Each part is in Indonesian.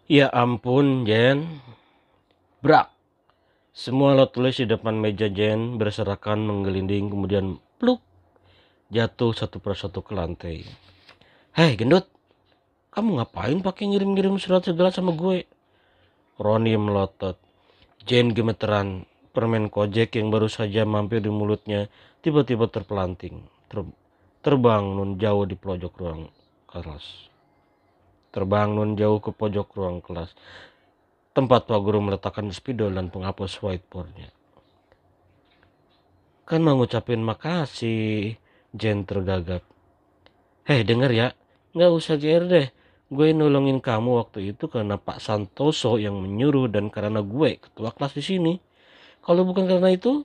Ya ampun, Jen. Brak. Semua lo tulis di depan meja Jen berserakan menggelinding kemudian pluk jatuh satu persatu ke lantai. Hei gendut, kamu ngapain pakai ngirim-ngirim surat segala sama gue? Roni melotot. Jen gemeteran. Permen kojek yang baru saja mampir di mulutnya tiba-tiba terpelanting. Terbang nun jauh di pojok ruang kelas. Terbang nun jauh ke pojok ruang kelas. Tempat Pak Guru meletakkan spidol dan penghapus whiteboardnya. Kan mau ngucapin makasih, Jen tergagap. Hei denger ya, gak usah GR deh. Gue nolongin kamu waktu itu karena Pak Santoso yang menyuruh dan karena gue ketua kelas di sini. Kalau bukan karena itu,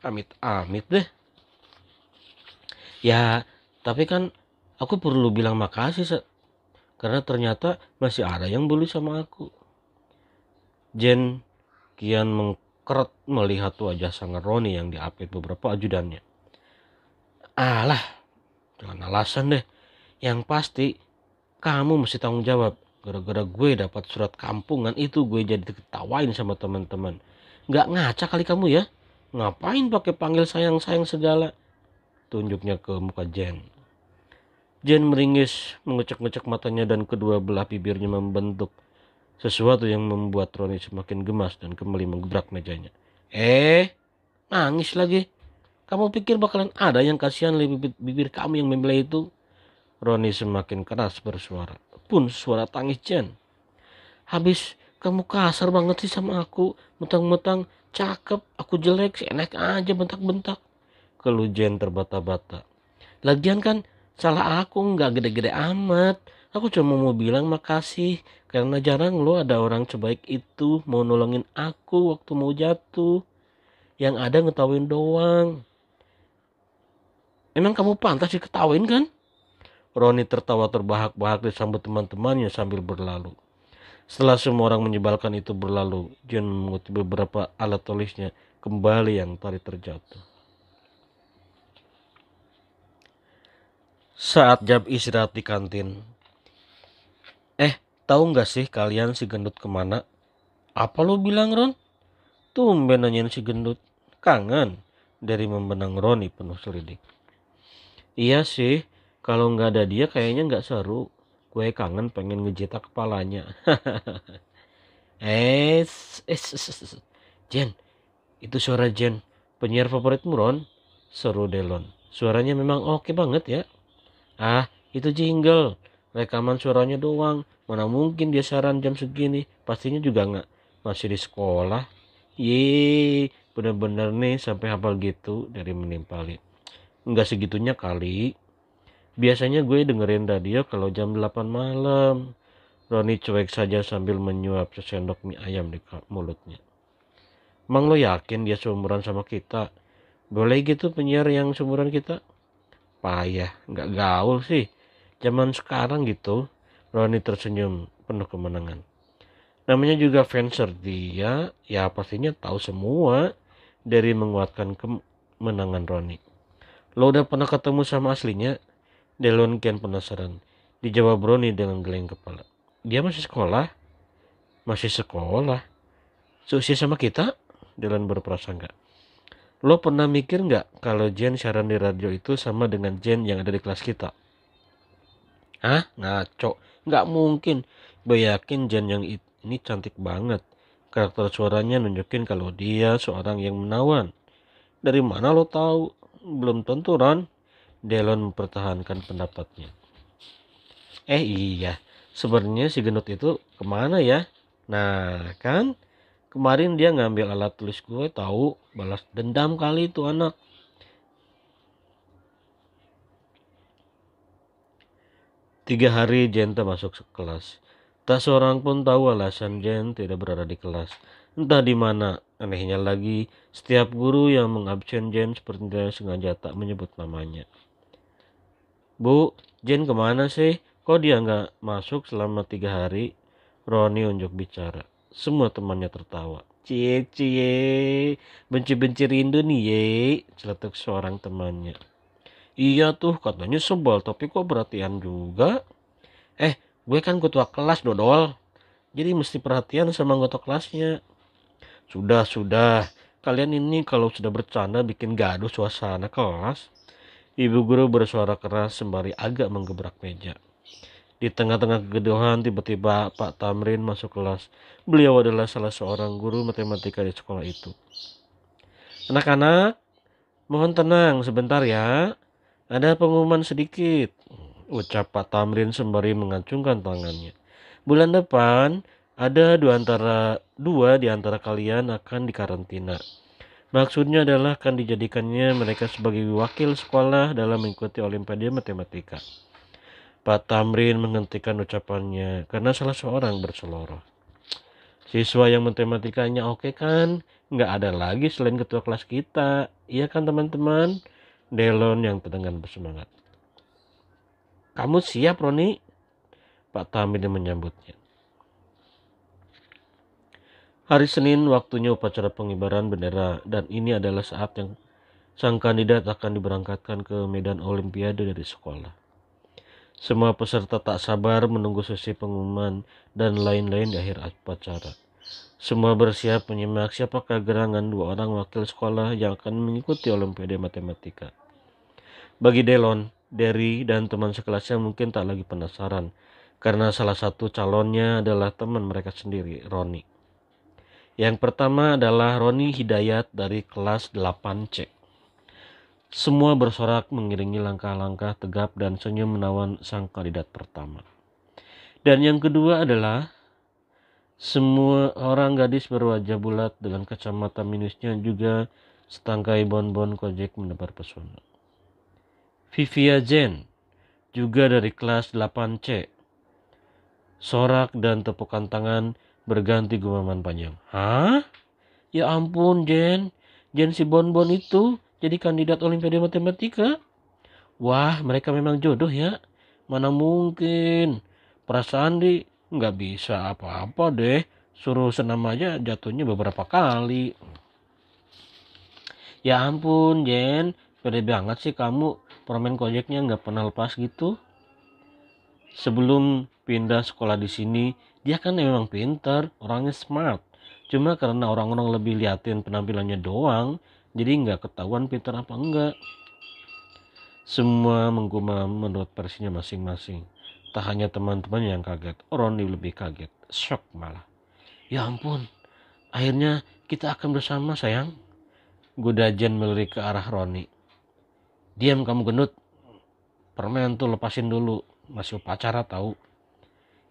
amit-amit deh. Ya, tapi kan aku perlu bilang makasih, karena ternyata masih ada yang bully sama aku. Jen kian mengkeret melihat wajah sang Roni yang diapit beberapa ajudannya. Alah, jangan alasan deh. Yang pasti kamu mesti tanggung jawab. Gara-gara gue dapat surat kampungan itu gue jadi diketawain sama teman-teman. Nggak ngaca kali kamu ya? Ngapain pakai panggil sayang-sayang segala? Tunjuknya ke muka Jen. Jen meringis, mengecek-ngecek matanya dan kedua belah bibirnya membentuk sesuatu yang membuat Roni semakin gemas dan kembali menggebrak mejanya. Nangis lagi. Kamu pikir bakalan ada yang kasihan lebih bibir kamu yang membela itu? Roni semakin keras bersuara. Pun suara tangis Jen. Habis kamu kasar banget sih sama aku. Mentang-mentang cakep, aku jelek, seenak aja bentak-bentak. Keluh Jen terbata-bata. Lagian kan salah aku nggak gede-gede amat. Aku cuma mau bilang makasih. Karena jarang lo ada orang sebaik itu mau nolongin aku waktu mau jatuh. Yang ada ngetawain doang. Emang kamu pantas diketawain kan? Roni tertawa terbahak-bahak disambut teman-temannya sambil berlalu. Setelah semua orang menyebalkan itu berlalu, John mengutip beberapa alat tulisnya kembali yang tadi terjatuh. Saat jam istirahat di kantin. Tahu nggak sih kalian si gendut kemana? Apa lo bilang Ron? Tumben nanyain si gendut. Kangen? Dari membenang Roni penuh selidik. Iya sih, kalau nggak ada dia kayaknya nggak seru. Gue kangen pengen ngejetak kepalanya. Jen, itu suara Jen, penyiar favoritmu Ron? Seru Delon. Suaranya memang oke banget ya. Itu jingle. Rekaman suaranya doang. Mana mungkin dia siaran jam segini. Pastinya juga nggak masih di sekolah. Yeay, bener-bener nih sampai hafal gitu dari menimpali. Nggak segitunya kali. Biasanya gue dengerin radio kalau jam 8 malam. Roni cuek saja sambil menyuap sesendok mie ayam di mulutnya. Emang lo yakin dia seumuran sama kita? Boleh gitu penyiar yang seumuran kita? Payah, nggak gaul sih. Zaman sekarang gitu. Roni tersenyum penuh kemenangan. Namanya juga Fencer, dia ya pastinya tahu semua dari menguatkan kemenangan Roni. Lo udah pernah ketemu sama aslinya? Delon kian penasaran. Dijawab Roni dengan geleng kepala. Dia masih sekolah? Masih sekolah? Seusia sama kita? Delon berprasangka. Lo pernah mikir nggak kalau Jen siaran di radio itu sama dengan Jen yang ada di kelas kita? Ngaco. Nggak mungkin. Gue yakin Jen yang ini cantik banget. Karakter suaranya nunjukin kalau dia seorang yang menawan. Dari mana lo tahu? Belum tentu Ron. Delon mempertahankan pendapatnya. Iya. Sebenarnya si gendut itu kemana ya? Nah kan. Kemarin dia ngambil alat tulis gue tahu. Balas dendam kali itu anak. 3 hari Jen tak masuk kelas. Tak seorang pun tahu alasan Jen tidak berada di kelas. Entah di mana. Anehnya lagi, setiap guru yang mengabsen Jen sepertinya sengaja tak menyebut namanya. Bu, Jen kemana sih? Kok dia nggak masuk selama 3 hari? Roni unjuk bicara. Semua temannya tertawa. Cie, cie, benci-benci rindu nih ye, celetuk seorang temannya. Iya tuh katanya sebal tapi kok perhatian juga. Eh, gue kan ketua kelas dodol. Jadi mesti perhatian sama anggota kelasnya. Sudah. Kalian ini kalau sudah bercanda bikin gaduh suasana kelas. Ibu guru bersuara keras sembari agak menggebrak meja. Di tengah-tengah kegaduhan tiba-tiba Pak Tamrin masuk kelas. Beliau adalah salah seorang guru matematika di sekolah itu. Anak-anak, mohon tenang sebentar ya. Ada pengumuman sedikit, ucap Pak Tamrin sembari mengacungkan tangannya. Bulan depan, ada dua di antara kalian akan dikarantina. Maksudnya adalah akan dijadikannya mereka sebagai wakil sekolah dalam mengikuti Olimpiade Matematika. Pak Tamrin menghentikan ucapannya karena salah seorang berseloroh. Siswa yang matematikanya oke kan? Nggak ada lagi selain ketua kelas kita. Iya kan teman-teman? Delon yang terdengar bersemangat. Kamu siap, Roni? Pak Tamrin menyambutnya. Hari Senin waktunya upacara pengibaran bendera dan ini adalah saat yang sang kandidat akan diberangkatkan ke medan Olimpiade dari sekolah. Semua peserta tak sabar menunggu sesi pengumuman dan lain-lain di akhir upacara. Semua bersiap menyimak siapakah gerangan dua orang wakil sekolah yang akan mengikuti Olimpiade Matematika. Bagi Delon, Derry, dan teman sekelasnya mungkin tak lagi penasaran karena salah satu calonnya adalah teman mereka sendiri, Roni. Yang pertama adalah Roni Hidayat dari kelas 8C. Semua bersorak mengiringi langkah-langkah tegap dan senyum menawan sang kandidat pertama. Dan yang kedua adalah semua orang gadis berwajah bulat dengan kacamata minusnya juga setangkai bonbon kojek menebar pesona. Vivia Jen juga dari kelas 8C. Sorak dan tepukan tangan berganti gumaman panjang. Hah? Ya ampun Jen. Jen si bonbon itu jadi kandidat Olimpiade Matematika. Wah, mereka memang jodoh ya. Mana mungkin. Perasaan nggak bisa apa-apa deh. Suruh senam aja jatuhnya beberapa kali. Ya ampun Jen. Pede banget sih kamu. Permen kojeknya nggak pernah lepas gitu. Sebelum pindah sekolah di sini, dia kan memang pintar, orangnya smart. Cuma karena orang-orang lebih liatin penampilannya doang, jadi nggak ketahuan pintar apa enggak. Semua menggumam menurut versinya masing-masing. Tak hanya teman-teman yang kaget, Roni lebih kaget, shock malah. Ya ampun, akhirnya kita akan bersama sayang. Goda Jen melirik ke arah Roni. Diam kamu gendut, permen tuh lepasin dulu, masih upacara tahu.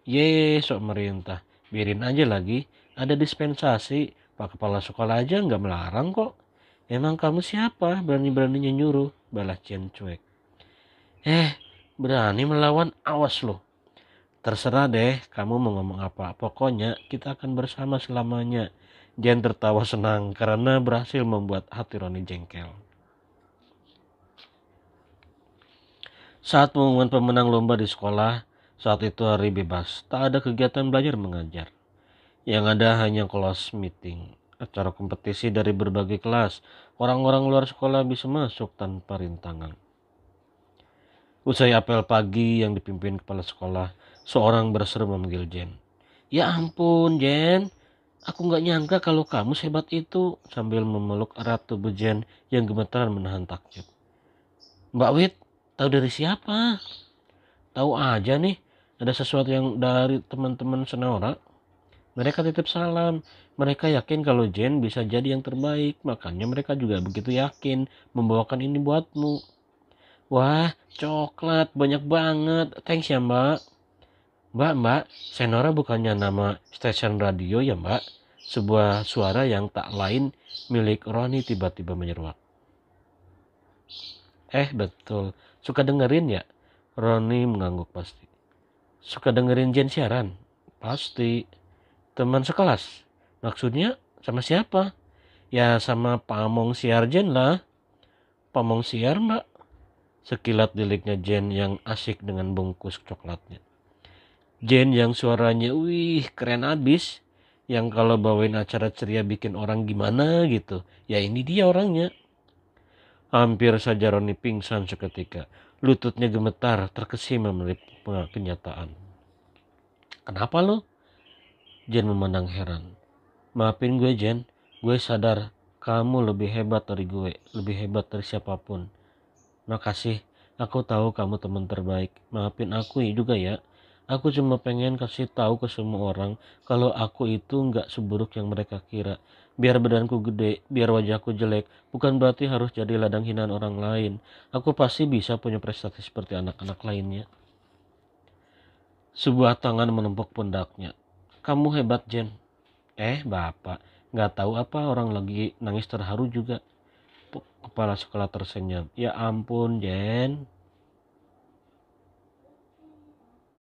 Ye, sok merintah. Biarin aja lagi. Ada dispensasi. Pak Kepala Sekolah aja nggak melarang kok. Emang kamu siapa? Berani-beraninya nyuruh. Balas Jen cuek. Berani melawan, awas loh. Terserah deh kamu mau ngomong apa. Pokoknya kita akan bersama selamanya. Jen tertawa senang karena berhasil membuat hati Roni jengkel. Saat pengumuman pemenang lomba di sekolah, saat itu hari bebas, tak ada kegiatan belajar mengajar. Yang ada hanya kelas meeting, acara kompetisi dari berbagai kelas. Orang-orang luar sekolah bisa masuk tanpa rintangan. Usai apel pagi yang dipimpin kepala sekolah, seorang berseru memanggil Jen. Ya ampun Jen, aku gak nyangka kalau kamu sehebat itu, sambil memeluk erat tubuh Jen yang gemetaran menahan takjub. Mbak Wit, tahu dari siapa? Tahu aja nih, ada sesuatu yang dari teman-teman Senora. Mereka titip salam. Mereka yakin kalau Jen bisa jadi yang terbaik. Makanya mereka juga begitu yakin membawakan ini buatmu. Wah, coklat banyak banget. Thanks ya mbak. Mbak, Senora bukannya nama stasiun radio ya mbak? Sebuah suara yang tak lain milik Roni tiba-tiba menyeruak. Betul. Suka dengerin ya? Roni mengangguk pasti. Suka dengerin Jen siaran? Pasti. Teman sekelas? Maksudnya sama siapa? Ya sama Pamong siar Jen lah. Pamong siar mbak. Sekilat deliknya Jen yang asik dengan bungkus coklatnya. Jen yang suaranya wih keren abis. Yang kalau bawain acara ceria bikin orang gimana gitu. Ya ini dia orangnya. Hampir saja Roni pingsan seketika. Lututnya gemetar terkesima melihat kenyataan. Kenapa lo? Jen memandang heran. Maafin gue Jen, gue sadar kamu lebih hebat dari gue, lebih hebat dari siapapun. Makasih, aku tahu kamu teman terbaik. Maafin aku juga ya. Aku cuma pengen kasih tahu ke semua orang kalau aku itu nggak seburuk yang mereka kira. Biar badanku gede, biar wajahku jelek, bukan berarti harus jadi ladang hinaan orang lain. Aku pasti bisa punya prestasi seperti anak-anak lainnya. Sebuah tangan menempuk pundaknya. Kamu hebat, Jen. Bapak, nggak tahu apa orang lagi nangis terharu juga. Kepala sekolah tersenyum. Ya ampun, Jen.